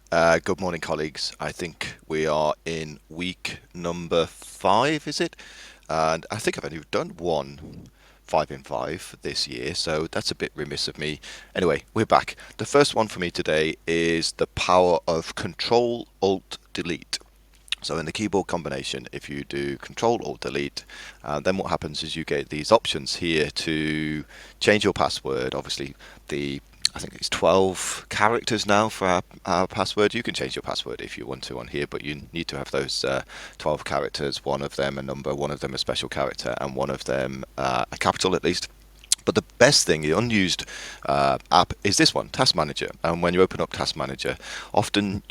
Good morning, colleagues. I think we are in week number 5, is it? And I think I've only done one 5 in 5 this year, so that's a bit remiss of me. Anyway, we're back. The first one for me today is the power of Control Alt Delete. So in the keyboard combination, if you do Control Alt Delete, then what happens is you get these options here to change your password. Obviously, I think it's 12 characters now for our password. You can change your password if you want to on here, but you need to have those 12 characters, one of them a number, one of them a special character, and one of them a capital at least. But the best thing, the unused app, is this one, Task Manager. And when you open up Task Manager, often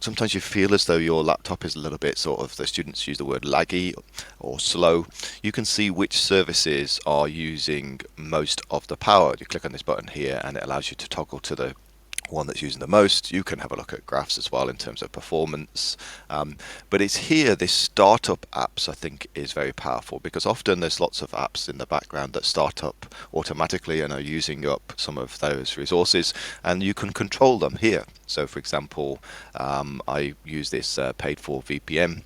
sometimes you feel as though your laptop is a little bit sort of, the students use the word laggy or slow. You can see which services are using most of the power. You click on this button here and it allows you to toggle to the one that's using the most. You can have a look at graphs as well in terms of performance. But it's here, this startup apps, I think, is very powerful because often there's lots of apps in the background that start up automatically and are using up some of those resources, and you can control them here. So, for example, I use this paid for VPN.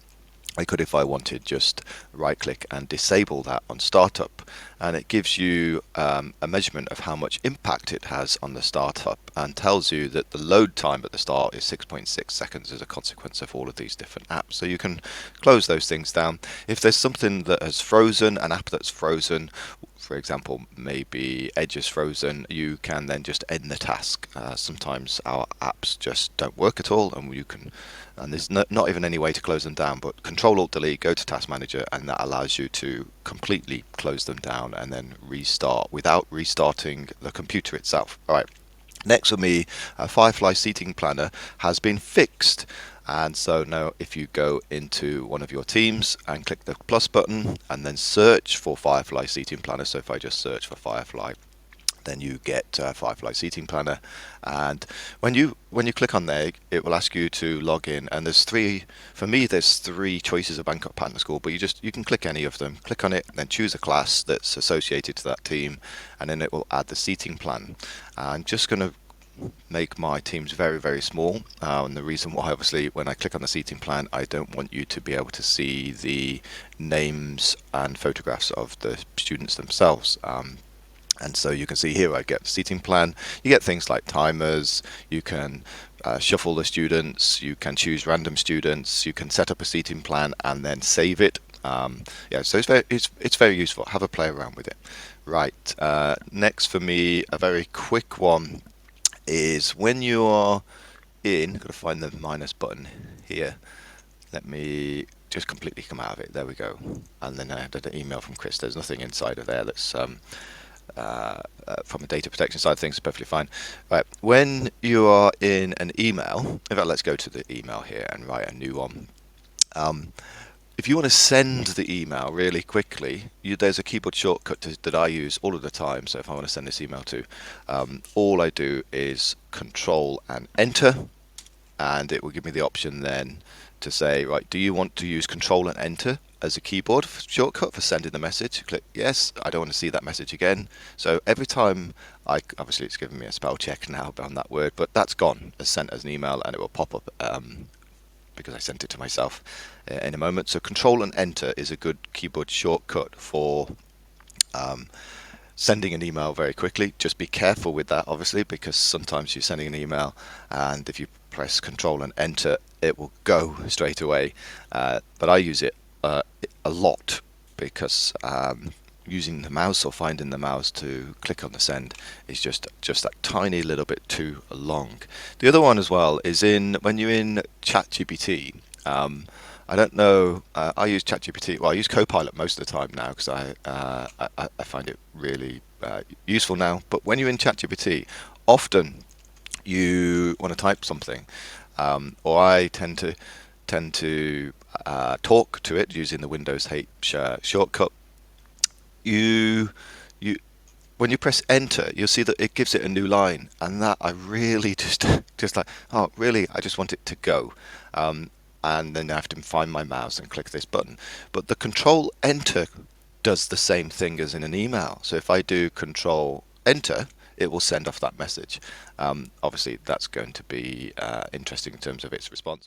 I could, if I wanted, just right click and disable that on startup, and it gives you a measurement of how much impact it has on the startup and tells you that the load time at the start is 6.6 seconds as a consequence of all of these different apps. So you can close those things down. If there's something that has frozen, an app that's frozen, for example, maybe Edge is frozen, you can then just end the task. Sometimes our apps just don't work at all, and there's not even any way to close them down. But Control Alt Delete, go to Task Manager, and that allows you to completely close them down and then restart without restarting the computer itself. All right. Next for me, Firefly Seating Planner has been fixed. And so now if you go into one of your teams and click the plus button and then search for Firefly Seating Planner, so if I just search for Firefly, then you get Firefly Seating Planner, and when you click on there, it will ask you to log in. And there's three choices of Bangkok Partner School, but you can click any of them. Click on it, then choose a class that's associated to that team, and then it will add the seating plan. I'm just going to make my teams very, very small, and the reason why, obviously, when I click on the seating plan, I don't want you to be able to see the names and photographs of the students themselves. And so you can see here I get the seating plan. You get things like timers, you can shuffle the students, you can choose random students, you can set up a seating plan and then save it. Yeah, so it's very useful. Have a play around with it. Right, next for me, a very quick one is when you are in, got to find the minus button here. Let me just completely come out of it. There we go. And then I had an email from Chris. There's nothing inside of there that's from a data protection side of things, perfectly fine. Right, when you are in an email, in fact, let's go to the email here and write a new one. If you want to send the email really quickly, there's a keyboard shortcut that I use all of the time. So if I want to send this email to, all I do is Control and Enter, and it will give me the option then to say, right, do you want to use Control and Enter as a keyboard shortcut for sending the message? Click yes. I don't want to see that message again. So every time obviously it's giving me a spell check now on that word, but that's gone as sent as an email, and it will pop up because I sent it to myself in a moment. So Control and Enter is a good keyboard shortcut for sending an email very quickly. Just be careful with that, obviously, because sometimes you're sending an email and if you press Control and Enter, it will go straight away. But I use it a lot because using the mouse or finding the mouse to click on the send is just that tiny little bit too long. The other one as well is when you're in ChatGPT. I don't know. I use ChatGPT. Well, I use Copilot most of the time now because I find it really useful now. But when you're in ChatGPT, often you want to type something, or I tend to talk to it using the Windows H shortcut. You when you press enter, you'll see that it gives it a new line, and that I really just like, oh really, I just want it to go. And then I have to find my mouse and click this button. But the Control Enter does the same thing as in an email. So if I do Control Enter, it will send off that message. Obviously, that's going to be interesting in terms of its response.